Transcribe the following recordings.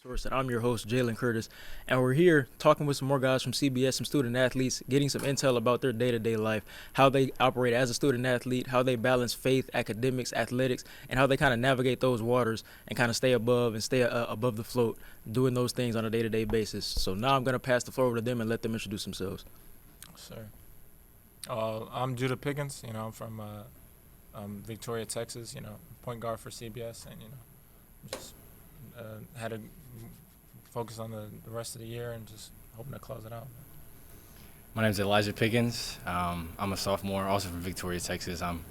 Source, and I'm your host, Jaylen Curtis. And we're here talking with some more guys from CBS, some student athletes, getting some intel about their day to day life, how they operate as a student athlete, how they balance faith, academics, athletics, and how they kind of navigate those waters and kind of stay above and stay above the float, doing those things on a day to day basis. So now I'm going to pass the floor over to them and let them introduce themselves. Sure. I'm Judah Pickens. I'm from Victoria, Texas. Point guard for CBS, and just had to focus on the rest of the year and just hoping to close it out. My name is Elijah Pickens. I'm a sophomore, also from Victoria, Texas. I'm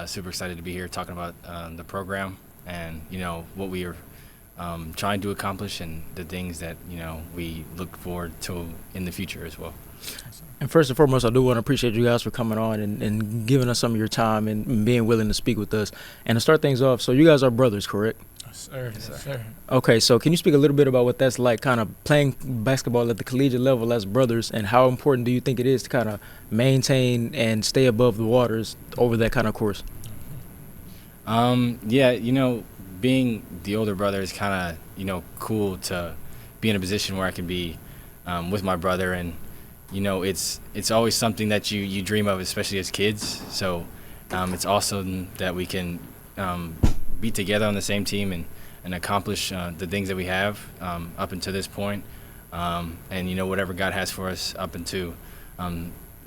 super excited to be here talking about the program and what we are trying to accomplish and the things that we look forward to in the future as well. And first and foremost, I do want to appreciate you guys for coming on and giving us some of your time and being willing to speak with us. And to start things off, so you guys are brothers, correct? Yes, sir. Yes, sir. Okay, so can you speak a little bit about what that's like, kind of playing basketball at the collegiate level as brothers, and how important do you think it is to kind of maintain and stay above the waters over that kind of course? Being the older brother is kind of, cool to be in a position where I can be with my brother, and it's always something that you dream of, especially as kids. So it's awesome that we can be together on the same team and accomplish the things that we have up until this point. And whatever God has for us up until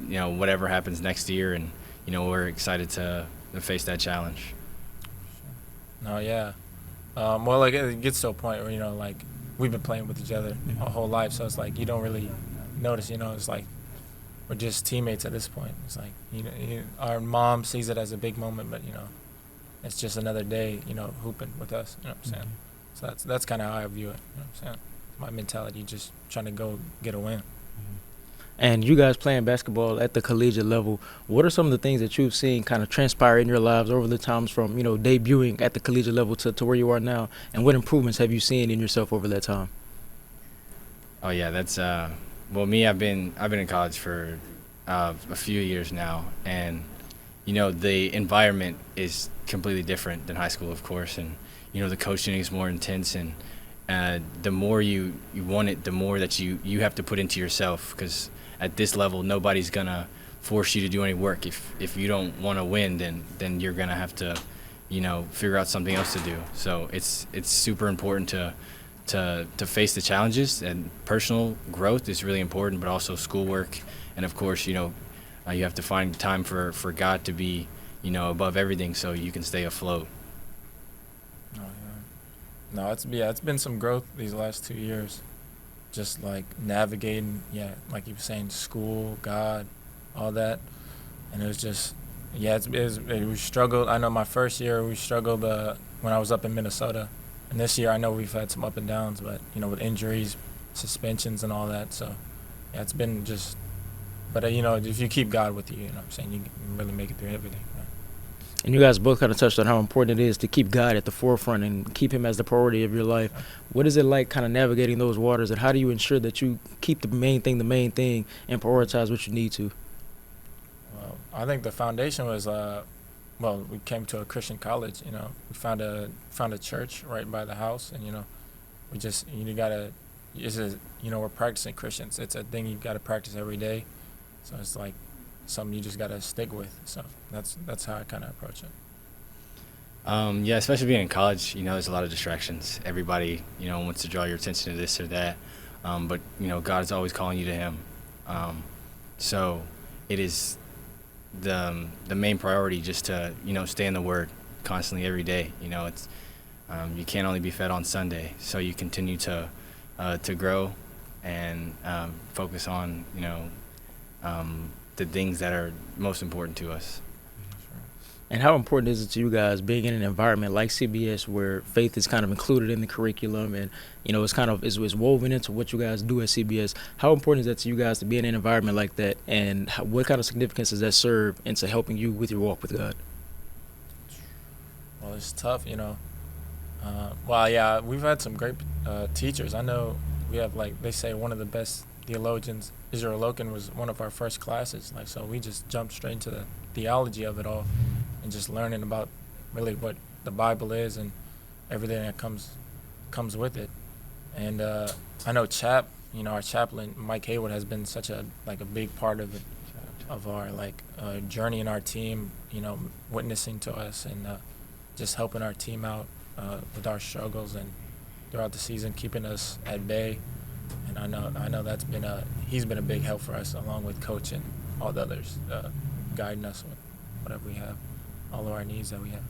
whatever happens next year, and we're excited to face that challenge. No, yeah. It gets to a point where we've been playing with each other our whole life, so it's like you don't really notice. It's like we're just teammates at this point. It's like our mom sees it as a big moment, but it's just another day, hooping with us. You know what I'm saying? So that's kind of how I view it. You know what I'm saying? My mentality, just trying to go get a win. And you guys playing basketball at the collegiate level, what are some of the things that you've seen kind of transpire in your lives over the times from, debuting at the collegiate level to where you are now? And what improvements have you seen in yourself over that time? Oh, yeah, that's me, I've been in college for a few years now, and the environment is completely different than high school, of course, and the coaching is more intense, and the more you want it, the more that you have to put into yourself, because at this level nobody's gonna force you to do any work. If you don't want to win, then you're gonna have to figure out something else to do. So it's super important to face the challenges, and personal growth is really important, but also schoolwork, and of course you have to find time for God to be above everything, so you can stay afloat. Oh, yeah. No, it's been some growth these last 2 years, just like navigating, like you were saying, school, God, all that, and it was just, we struggled. I know my first year we struggled when I was up in Minnesota, and this year I know we've had some up and downs, but with injuries, suspensions, and all that. So it's been just. But, if you keep God with you, what I'm saying, you can really make it through everything. Right? And you guys both kind of touched on how important it is to keep God at the forefront and keep him as the priority of your life. What is it like kind of navigating those waters, and how do you ensure that you keep the main thing, and prioritize what you need to? Well, I think the foundation was, we came to a Christian college, We found a church right by the house, and, we just, we're practicing Christians. It's a thing you got to practice every day. So it's like something you just got to stick with. So that's how I kind of approach it. Especially being in college, there's a lot of distractions. Everybody, wants to draw your attention to this or that. But, God is always calling you to him. So it is the main priority just to, stay in the Word constantly every day. It's you can't only be fed on Sunday. So you continue to grow and focus on, the things that are most important to us. And how important is it to you guys being in an environment like CBS where faith is kind of included in the curriculum, and it's kind of is woven into what you guys do at CBS? How important is that to you guys to be in an environment like that, and what kind of significance does that serve into helping you with your walk with God? Well, it's tough, we've had some great teachers. I know we have, they say, one of the best theologians. Israel Loken was one of our first classes. So we just jumped straight into the theology of it all, and just learning about really what the Bible is and everything that comes with it. And I know our chaplain Mike Haywood has been such a big part of it, of our journey in our team. Witnessing to us and just helping our team out with our struggles and throughout the season, keeping us at bay. And I know he's been a big help for us, along with coach and all the others, guiding us with whatever we have, all of our needs that we have.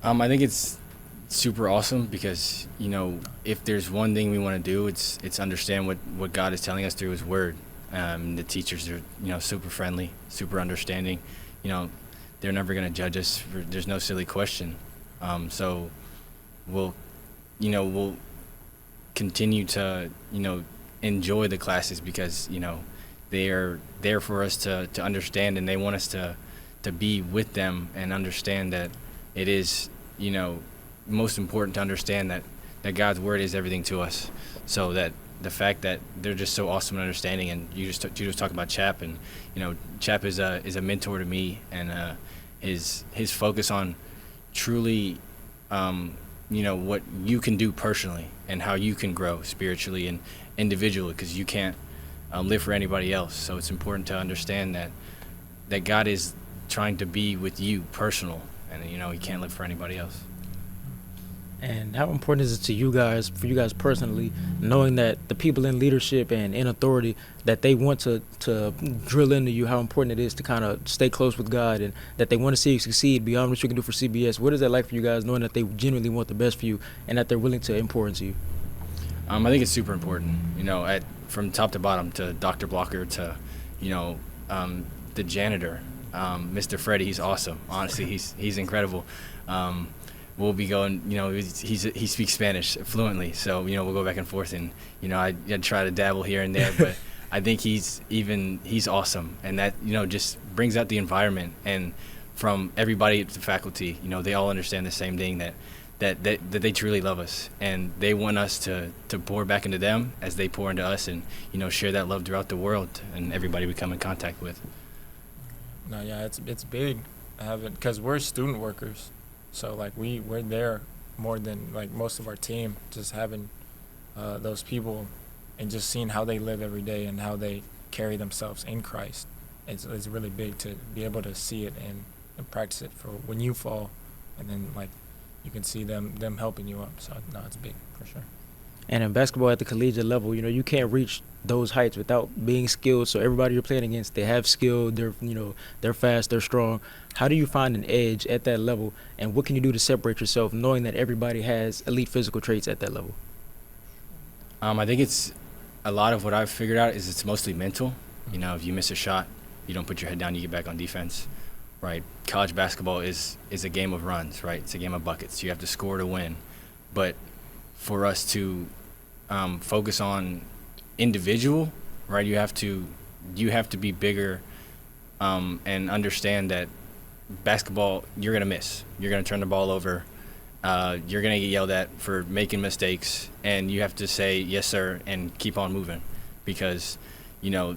I think it's super awesome because, if there's one thing we want to do, it's understand what God is telling us through His Word. The teachers are, super friendly, super understanding. They're never going to judge us. There's no silly question. So we'll continue to, enjoy the classes because, they are there for us to understand, and they want us to be with them and understand that it is, most important to understand that God's Word is everything to us. So that the fact that they're just so awesome in understanding, and you just talk about Chap, and Chap is a mentor to me, and his focus on truly what you can do personally and how you can grow spiritually and individually, because you can't live for anybody else. So it's important to understand that God is trying to be with you personal, and He can't live for anybody else. And how important is it to you guys, for you guys personally, knowing that the people in leadership and in authority, that they want to drill into you how important it is to kind of stay close with God, and that they want to see you succeed beyond what you can do for CBS? What is that like for you guys, knowing that they genuinely want the best for you and that they're willing to pour into you? I think it's super important, from top to bottom, to Dr. Blocker to, the janitor, Mr. Freddie. He's awesome. Honestly, he's incredible. We'll be going, he speaks Spanish fluently, so, we'll go back and forth, and, I try to dabble here and there, but I think he's awesome, and that, just brings out the environment, and from everybody to the faculty, they all understand the same thing, that they truly love us, and they want us to pour back into them as they pour into us, and, share that love throughout the world and everybody we come in contact with. No, yeah, it's big having, because we're student workers. So, we're there more than, most of our team, just having those people and just seeing how they live every day and how they carry themselves in Christ. It's really big to be able to see it and practice it for when you fall, and then, you can see them helping you up. So, no, it's big for sure. And in basketball at the collegiate level, you can't reach those heights without being skilled. So everybody you're playing against, they have skill. They're fast. They're strong. How do you find an edge at that level? And what can you do to separate yourself, knowing that everybody has elite physical traits at that level? I think it's a lot of what I've figured out is it's mostly mental. If you miss a shot, you don't put your head down, you get back on defense, right? College basketball is a game of runs, right? It's a game of buckets. You have to score to win. But for us to focus on individual, right? You have to be bigger and understand that basketball, you're gonna miss. You're gonna turn the ball over. You're gonna get yelled at for making mistakes, and you have to say yes, sir, and keep on moving, because the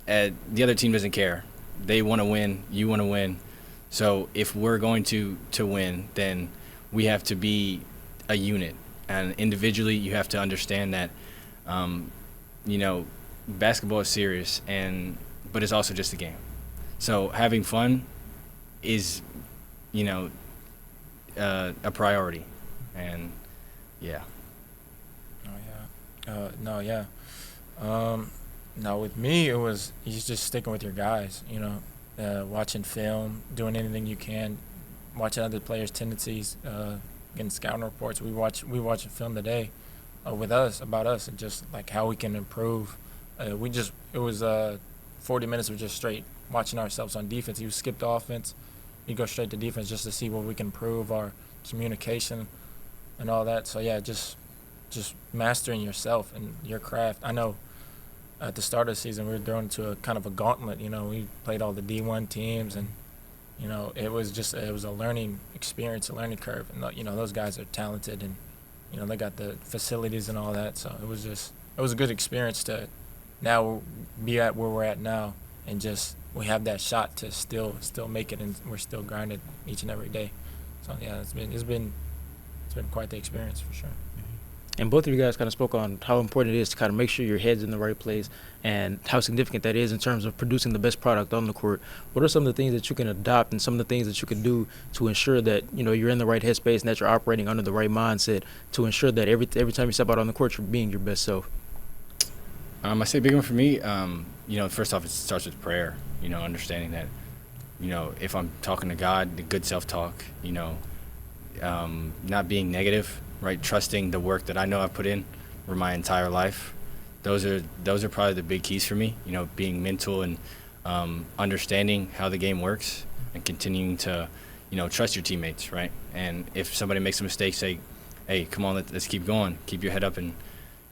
other team doesn't care. They want to win. You want to win. So if we're going to win, then we have to be a unit. And individually, you have to understand that, basketball is serious, but it's also just a game. So having fun is, a priority, and yeah. No, yeah. Now with me, it was he's just sticking with your guys. Watching film, doing anything you can, watching other players' tendencies. Getting scouting reports. We watch a film today about us and just how we can improve. It was 40 minutes of just straight watching ourselves on defense. He skipped offense. He'd go straight to defense just to see where we can improve our communication and all that. So yeah, just mastering yourself and your craft. I know at the start of the season we were thrown into a kind of a gauntlet. We played all the D1 teams, and it was a learning experience, a learning curve. And, those guys are talented, and, they got the facilities and all that. So it was a good experience to now be at where we're at now, and just we have that shot to still make it, and we're still grinding each and every day. So yeah, it's been quite the experience for sure. And both of you guys kind of spoke on how important it is to kind of make sure your head's in the right place and how significant that is in terms of producing the best product on the court. What are some of the things that you can adopt and some of the things that you can do to ensure that, you know, you're in the right headspace and that you're operating under the right mindset to ensure that every time you step out on the court, you're being your best self? I say big one for me, you know, first off, it starts with prayer, you know, understanding that, you know, if I'm talking to God, the good self-talk, you know, not being negative, right? Trusting the work that I know I've put in for my entire life. Those are probably the big keys for me, you know, being mental and understanding how the game works and continuing to, you know, trust your teammates, right? And if somebody makes a mistake, say, hey, come on, let's keep going. Keep your head up and,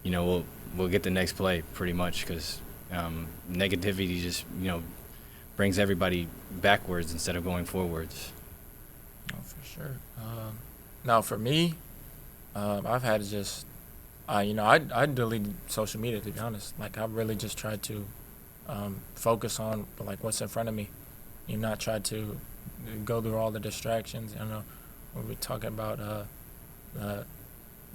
you know, we'll get the next play pretty much because negativity just, you know, brings everybody backwards instead of going forwards. Oh, for sure. Now, for me, I've had to just, you know, I deleted social media, to be honest. Like, I really just tried to focus on, like, what's in front of me. You not try to go through all the distractions. You know, when we're talking about the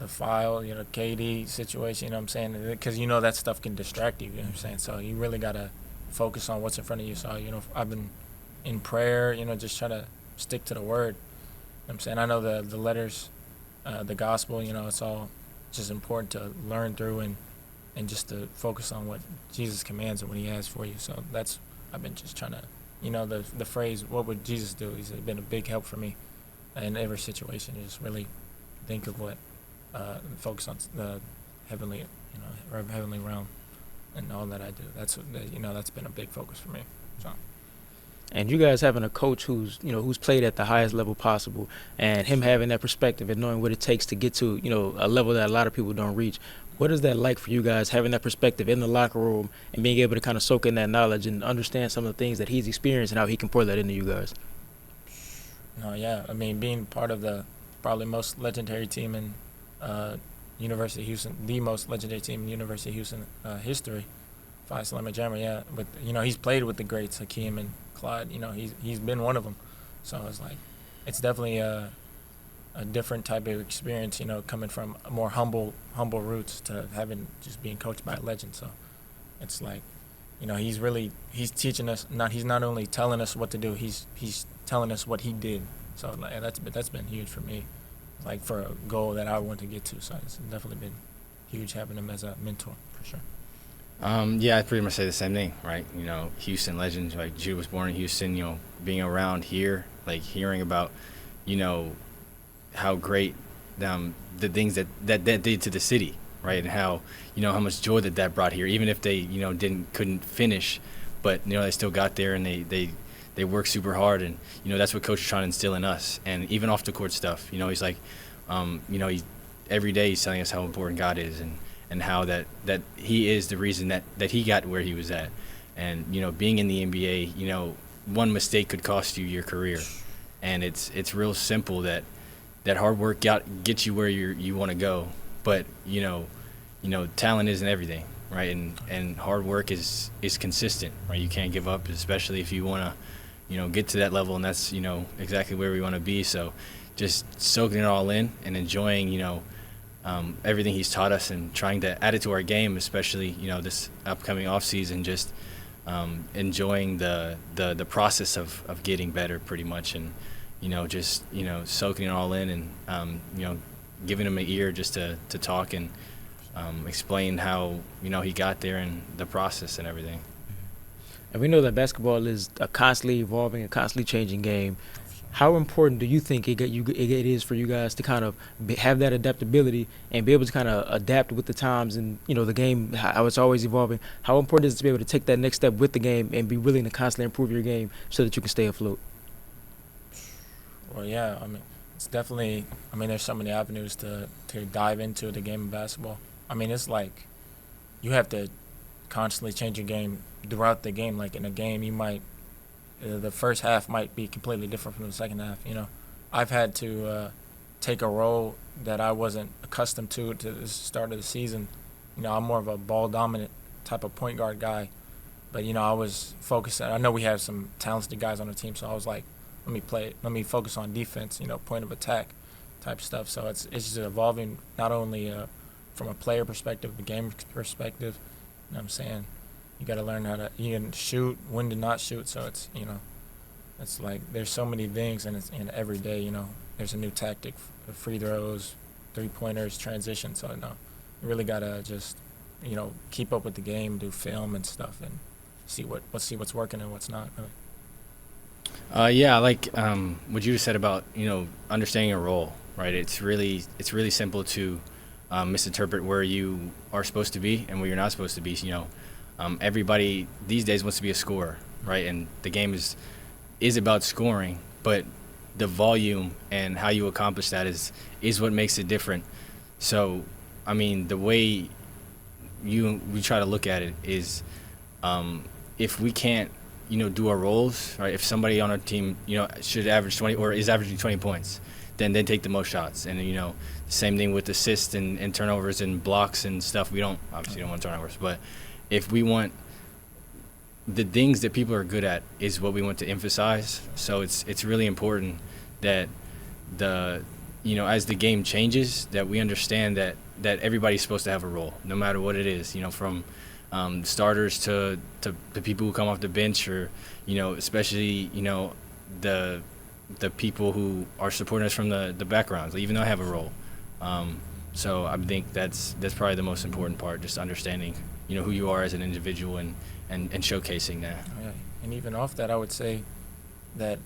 file, you know, KD situation, you know what I'm saying? Because, you know, that stuff can distract you, you know what I'm saying? So you really got to focus on what's in front of you. So, you know, I've been in prayer, you know, just try to stick to the word. You know what I'm saying? I know the letters, the gospel, you know, it's all just important to learn through and just to focus on what Jesus commands and what he has for you. So that's, I've been just trying to, you know, the phrase, what would Jesus do? He's been a big help for me in every situation. You just really think of what, focus on the heavenly, you know, heavenly realm and all that I do. That's, you know, that's been a big focus for me. So. And you guys having a coach who's played at the highest level possible, and him having that perspective and knowing what it takes to get to, you know, a level that a lot of people don't reach. What is that like for you guys, having that perspective in the locker room and being able to kind of soak in that knowledge and understand some of the things that he's experienced and how he can pour that into you guys? No, yeah. I mean, being part of the probably most legendary team in University of Houston, the most legendary team in University of Houston history, Phi Sigma Gamma, yeah. But, you know, he's played with the greats, Hakeem and Clyde. You know, he's been one of them. So it's like, it's definitely a different type of experience, you know, coming from more humble roots to having just being coached by a legend. So it's like, you know, he's teaching us. He's not only telling us what to do, he's telling us what he did. So like, that's been huge for me, like for a goal that I want to get to. So it's definitely been huge having him as a mentor for sure. Yeah, I'd pretty much say the same thing, right? You know, Houston legends, like Jude was born in Houston, you know, being around here, like hearing about, you know, how great the things that did to the city, right? And how, you know, how much joy that brought here, even if they, you know, couldn't finish, but, you know, they still got there and they worked super hard. And, you know, that's what Coach is trying to instill in us. And even off the court stuff, you know, he's like, you know, every day he's telling us how important God is and how that he is the reason that he got where he was at. And, you know, being in the NBA, you know, one mistake could cost you your career. And it's real simple that hard work gets you where you want to go. But, you know, talent isn't everything, right? And hard work is consistent, right? You can't give up, especially if you want to, you know, get to that level. And that's, you know, exactly where we want to be. So just soaking it all in and enjoying, you know, everything he's taught us and trying to add it to our game, especially, you know, this upcoming off season, just enjoying the process of getting better pretty much. And, you know, just, you know, soaking it all in and, you know, giving him an ear just to talk and explain how, you know, he got there and the process and everything. And we know that basketball is a constantly evolving and constantly changing game. How important do you think it is for you guys to kind of have that adaptability and be able to kind of adapt with the times and, you know, the game, how it's always evolving? How important is it to be able to take that next step with the game and be willing to constantly improve your game so that you can stay afloat? Well, yeah, I mean, it's definitely, I mean, there's so many avenues to dive into the game of basketball. I mean, it's like you have to constantly change your game throughout the game. Like in a game, you might, the first half might be completely different from the second half, you know. I've had to take a role that I wasn't accustomed to the start of the season. You know, I'm more of a ball-dominant type of point guard guy. But, you know, I was focused. I know we have some talented guys on the team, so I was like, let me focus on defense, you know, point of attack type stuff. So it's just evolving not only from a player perspective, a game perspective. You know what I'm saying? You got to learn how to shoot, when to not shoot. So it's, it's like there's so many things, and it's every day, there's a new tactic, free throws, three-pointers, transition. So, you really got to just, keep up with the game, do film and stuff, and see what's working and what's not. Really. Yeah, I like what you said about, understanding a role, right? It's really simple to misinterpret where you are supposed to be and where you're not supposed to be. Everybody these days wants to be a scorer, right? And the game is about scoring, but the volume and how you accomplish that is what makes it different. So, I mean, the way we try to look at it is, if we can't, do our roles, right? If somebody on our team, should average 20 or is averaging 20 points, then they take the most shots. And, the same thing with assists and turnovers and blocks and stuff. We obviously don't want turnovers, but if we want the things that people are good at is what we want to emphasize. So it's really important that as the game changes, that we understand that everybody's supposed to have a role, no matter what it is, from starters to the people who come off the bench, or especially the people who are supporting us from the backgrounds, even though I have a role. So I think that's probably the most important part, just understanding who you are as an individual and showcasing that. Yeah. And even off that, I would say that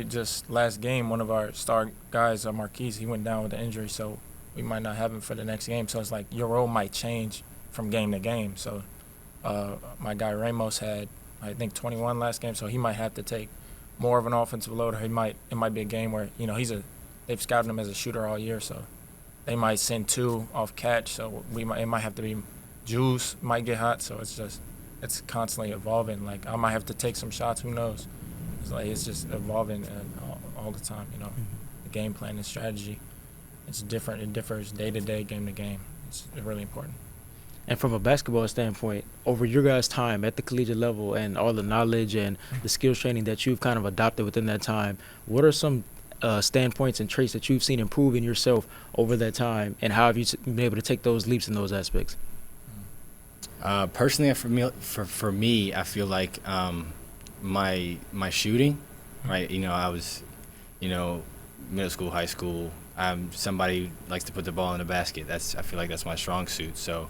just last game, one of our star guys, Marquise, he went down with an injury, so we might not have him for the next game. So it's like your role might change from game to game. So my guy Ramos had, I think, 21 last game, so he might have to take more of an offensive load, or it might be a game where they've scouted him as a shooter all year, so they might send 2 off catch. So it might have to be Juice might get hot. So it's constantly evolving. Like, I might have to take some shots. Who knows? It's just evolving all the time. The game plan and strategy. It's different. It differs day to day, game to game. It's really important. And from a basketball standpoint, over your guys' time at the collegiate level and all the knowledge and the skills training that you've kind of adopted within that time, what are some standpoints and traits that you've seen improve in yourself over that time, and how have you been able to take those leaps in those aspects? Personally, for me, I feel like my shooting, right? I was, middle school, high school. I'm somebody who likes to put the ball in the basket. I feel like that's my strong suit. So,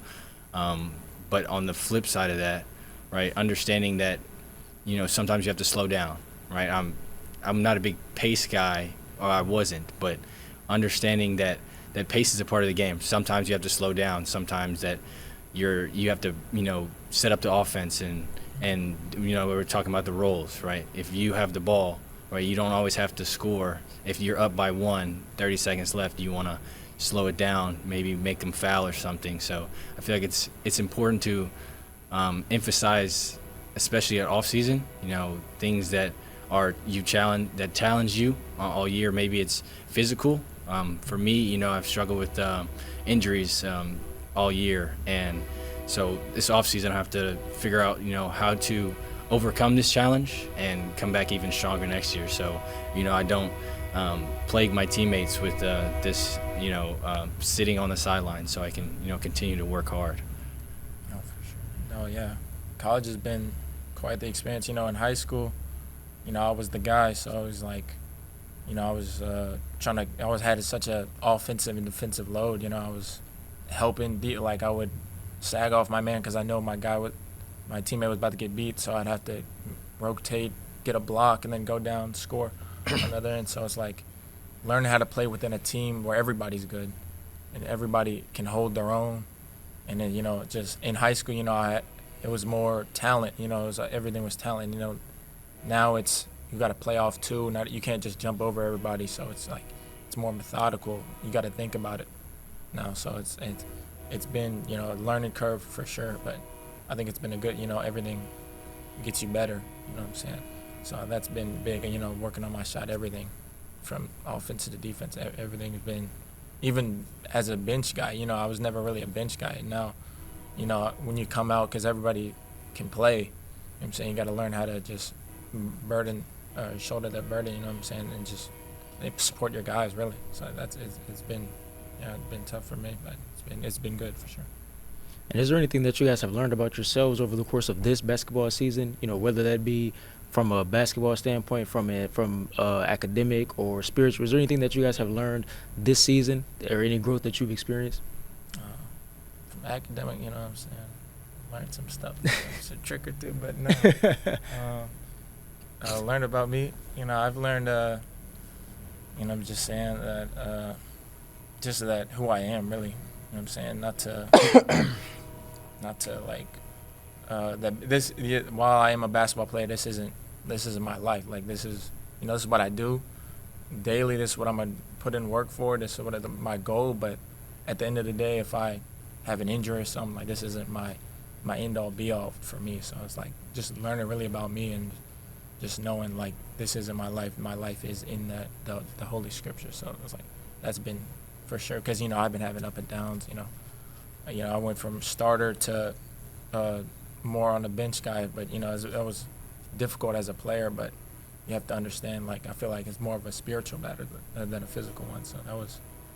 but on the flip side of that, right, understanding that, sometimes you have to slow down, right? I'm not a big pace guy, or I wasn't, but understanding that pace is a part of the game. Sometimes you have to slow down. Sometimes that you have to, set up the offense and we were talking about the roles, right? If you have the ball, right, you don't always have to score. If you're up by 30 seconds left, you want to slow it down, maybe make them foul or something. So I feel like it's important to emphasize, especially at off season, things that challenge you all year. Maybe it's physical. For me, I've struggled with injuries all year, and so this off season I have to figure out how to overcome this challenge and come back even stronger next year. So I don't plague my teammates with this sitting on the sideline, so I can continue to work hard. No, for sure. No, yeah, college has been quite the experience. In high school, I was the guy, so I was like, I was I always had such a offensive and defensive load. I was helping, like I would sag off my man because I know my teammate was about to get beat, so I'd have to rotate, get a block, and then go down, score on the other end. So it's like learning how to play within a team where everybody's good and everybody can hold their own. And then, just in high school, it was more talent. It was everything was talent. Now it's you got to play off too. You can't just jump over everybody. So it's like it's more methodical. You got to think about it now. So it's been a learning curve for sure. But I think it's been a good everything gets you better. You know what I'm saying? So that's been big. Working on my shot, everything from offense to defense, everything has been. Even as a bench guy, I was never really a bench guy. And now, when you come out, because everybody can play, you know what I'm saying, you got to learn how to just shoulder that burden, you know what I'm saying, and just support your guys, really. So it's been Yeah, it's been tough for me, but it's been good for sure. And is there anything that you guys have learned about yourselves over the course of this basketball season? Whether that be from a basketball standpoint, from academic or spiritual. Is there anything that you guys have learned this season, or any growth that you've experienced? From academic, you know what I'm saying? Learned some stuff. It's a trick or two, but no. Learned about me. I've learned, I'm just saying that, just that who I am, really. You know what I'm saying? Not to like, while I am a basketball player, this isn't my life. Like, this is what I do daily. This is what I'm going to put in work for. This is my goal. But at the end of the day, if I have an injury or something, like, this isn't my end-all, be-all for me. So it's like just learning really about me and just knowing, like, this isn't my life. My life is in the Holy Scripture. So it's like that's been for sure. Because, I've been having up and downs, I went from starter to more on the bench guy, but it was difficult as a player. But you have to understand, like, I feel like it's more of a spiritual matter than a physical one. So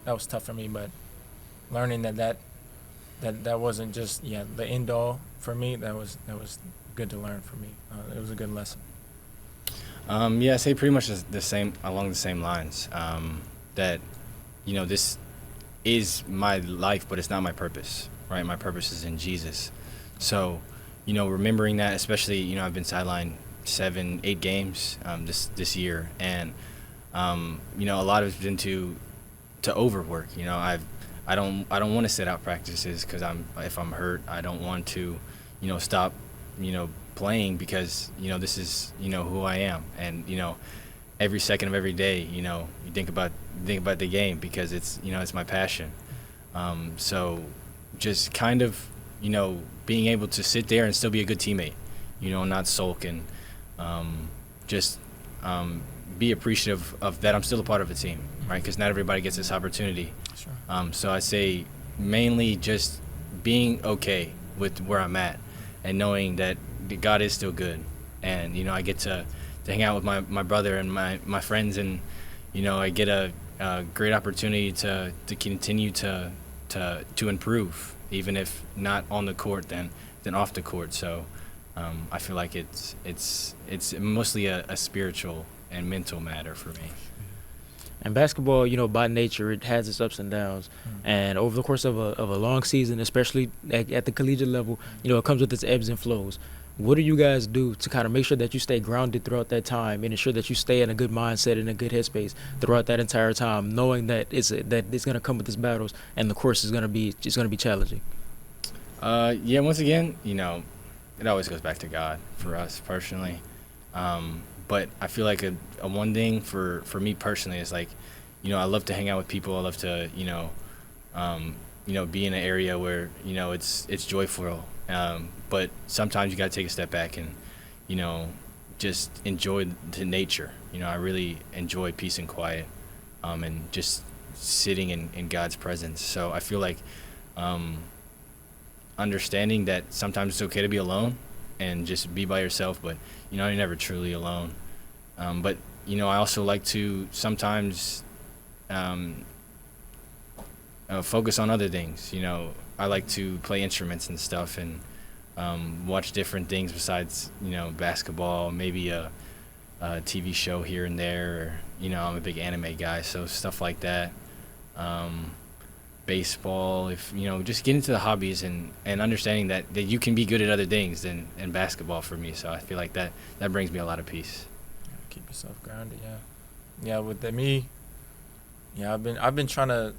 that was tough for me. But learning that wasn't just the end all for me. That was good to learn for me. It was a good lesson. I say pretty much along the same lines. That this is my life, but it's not my purpose, right? My purpose is in Jesus. So, remembering that, especially, I've been sidelined 7-8 games this year, and a lot of it's been to overwork. I don't want to sit out practices because if I'm hurt, I don't want to stop playing because this is who I am, and every second of every day you think about the game because it's it's my passion. So just kind of being able to sit there and still be a good teammate, not sulk, and just be appreciative of that I'm still a part of a team, right? Because not everybody gets this opportunity. Sure. So I say mainly just being okay with where I'm at and knowing that God is still good, and I get to hang out with my brother and my friends, and I get a great opportunity to continue to improve, even if not on the court, then off the court. So I feel like it's mostly a spiritual and mental matter for me. And basketball, by nature, it has its ups and downs. And over the course of a long season, especially at the collegiate level, it comes with its ebbs and flows. What do you guys do to kind of make sure that you stay grounded throughout that time and ensure that you stay in a good mindset and a good headspace throughout that entire time, knowing that it's going to come with its battles and the course is going to be challenging? Once again, it always goes back to God for us personally. But I feel like a one thing for me personally is, like, I love to hang out with people. I love to, be in an area where, it's joyful. But sometimes you got to take a step back and, just enjoy the nature. I really enjoy peace and quiet, and just sitting in God's presence. So I feel like understanding that sometimes it's okay to be alone and just be by yourself, but you're never truly alone. But I also like to sometimes focus on other things. I like to play instruments and stuff, and watch different things besides basketball, maybe a TV show here and there, or, I'm a big anime guy, so stuff like that. Baseball, just get into the hobbies and understanding that you can be good at other things than basketball for me. So I feel like that brings me a lot of peace. Keep yourself grounded. With me, I've been trying to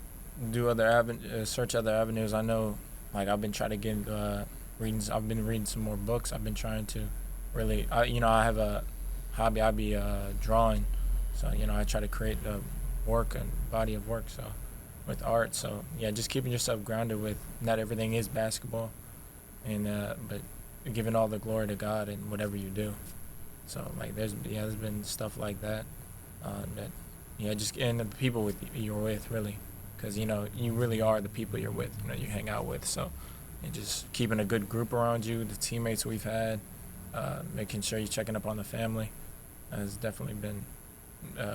do search other avenues. I know, like, I've been trying to get I've been reading some more books. I've been trying to really, I have a hobby. I be drawing, so I try to create a body of work. So with art, so just keeping yourself grounded with not everything is basketball, and but giving all the glory to God in whatever you do. So, like, there's been stuff like that, just and the people you're with, really, because you really are the people you're with. You hang out with. So, and just keeping a good group around you, the teammates we've had, making sure you're checking up on the family, has definitely been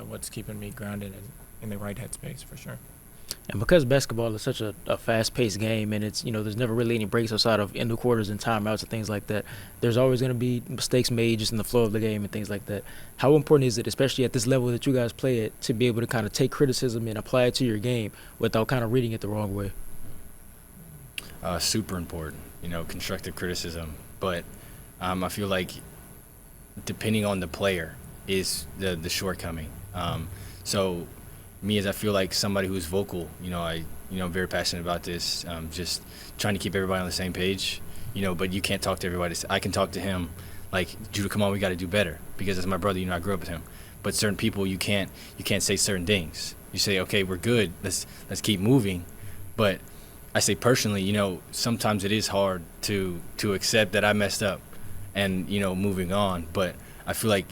what's keeping me grounded and in the right headspace for sure. And because basketball is such a fast-paced game, and it's there's never really any breaks outside of end of quarters and timeouts and things like that. There's always going to be mistakes made just in the flow of the game and things like that. How important is it, especially at this level that you guys play at, to be able to kind of take criticism and apply it to your game without kind of reading it the wrong way? Super important, constructive criticism. But I feel like depending on the player is the shortcoming. So me, as I feel like somebody who's vocal, I'm very passionate about this, just trying to keep everybody on the same page, but you can't talk to everybody. I can talk to him like, Judah, come on, we got to do better, because as my brother, I grew up with him. But certain people, you can't say certain things. You say, okay, we're good, let's keep moving. But I say personally, sometimes it is hard to accept that I messed up and, moving on. But I feel like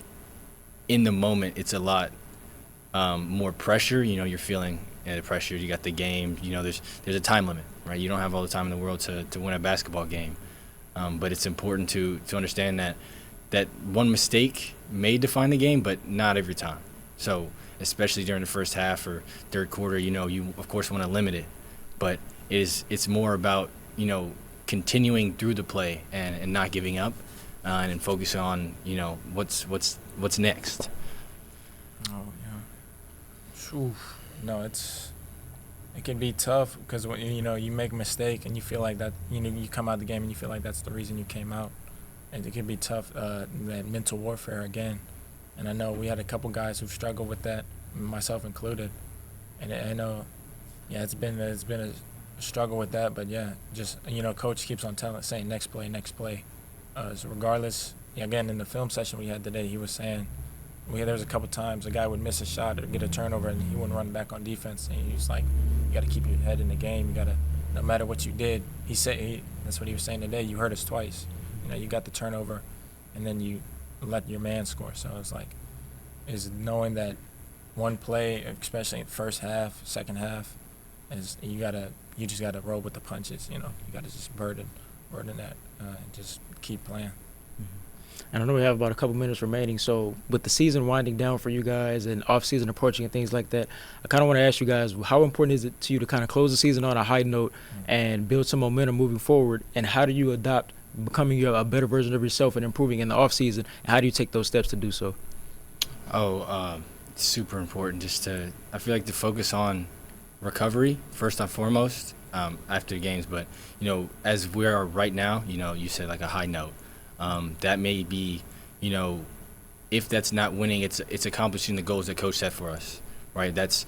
in the moment, it's a lot more pressure. You're feeling the pressure. You got the game. There's a time limit, right? You don't have all the time in the world to win a basketball game. But it's important to understand that one mistake may define the game, but not every time. So especially during the first half or third quarter, you of course want to limit it, but it's more about continuing through the play and not giving up, and focus on what's next. Oh yeah. No, it can be tough because when you make a mistake and you feel like that you come out of the game and you feel like that's the reason you came out, and it can be tough, that mental warfare again. And I know we had a couple guys who've struggled with that, myself included, and I know, it's been a struggle with that. But yeah, just coach keeps on saying next play. So regardless, again in the film session we had today, he was saying. There was a couple times a guy would miss a shot or get a turnover and he wouldn't run back on defense. And he was like, you got to keep your head in the game. You got to, no matter what you did. That's what he was saying today. You hurt us twice. You got the turnover, and then you let your man score. So it's like, is knowing that one play, especially in first half, second half, is you just gotta roll with the punches. You got to just burden that, and just keep playing. And I know we have about a couple minutes remaining, so with the season winding down for you guys and off-season approaching and things like that, I kind of want to ask you guys, how important is it to you to kind of close the season on a high note and build some momentum moving forward, and how do you adopt becoming a better version of yourself and improving in the off-season, and how do you take those steps to do so? It's super important I feel like to focus on recovery first and foremost, after the games. But, as we are right now, you said like a high note. That may be, if that's not winning, it's accomplishing the goals that coach set for us, right? That's,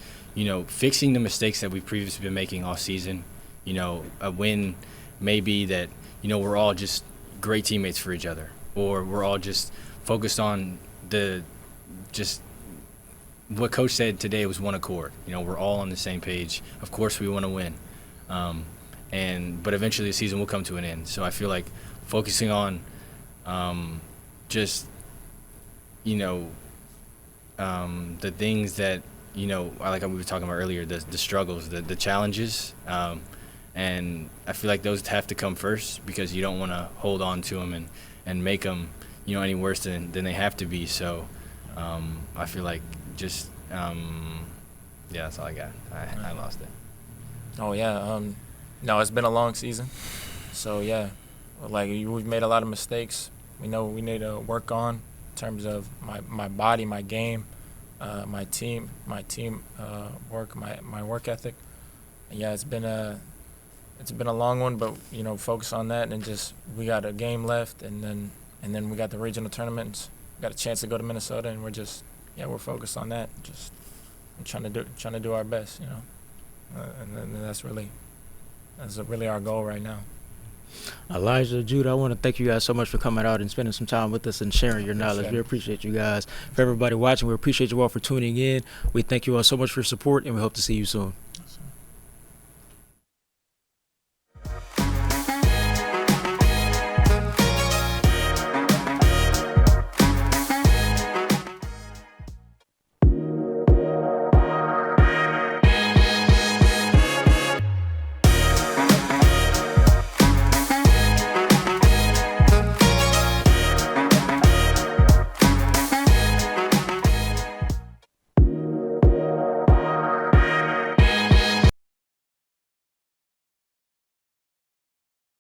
fixing the mistakes that we've previously been making all season. A win may be that, we're all just great teammates for each other, or we're all just focused on what coach said today was one accord. We're all on the same page. Of course we want to win. But eventually the season will come to an end. So I feel like focusing on the things that, like we were talking about earlier, the struggles, the challenges, and I feel like those have to come first, because you don't want to hold on to them and make them, any worse than they have to be. So I feel like that's all I got. I lost it. Oh, yeah. No, it's been a long season. So, yeah, we've made a lot of mistakes. We know we need to work on in terms of my body, my game, my team work, my work ethic. Yeah, it's been a long one, but focus on that, and just we got a game left, and then we got the regional tournaments. We got a chance to go to Minnesota, and we're focused on that. Just trying to do our best, and then that's really our goal right now. Elijah, Judah, I want to thank you guys so much for coming out and spending some time with us and sharing your knowledge. We appreciate you guys. For everybody watching, we appreciate you all for tuning in. We thank you all so much for your support, and we hope to see you soon.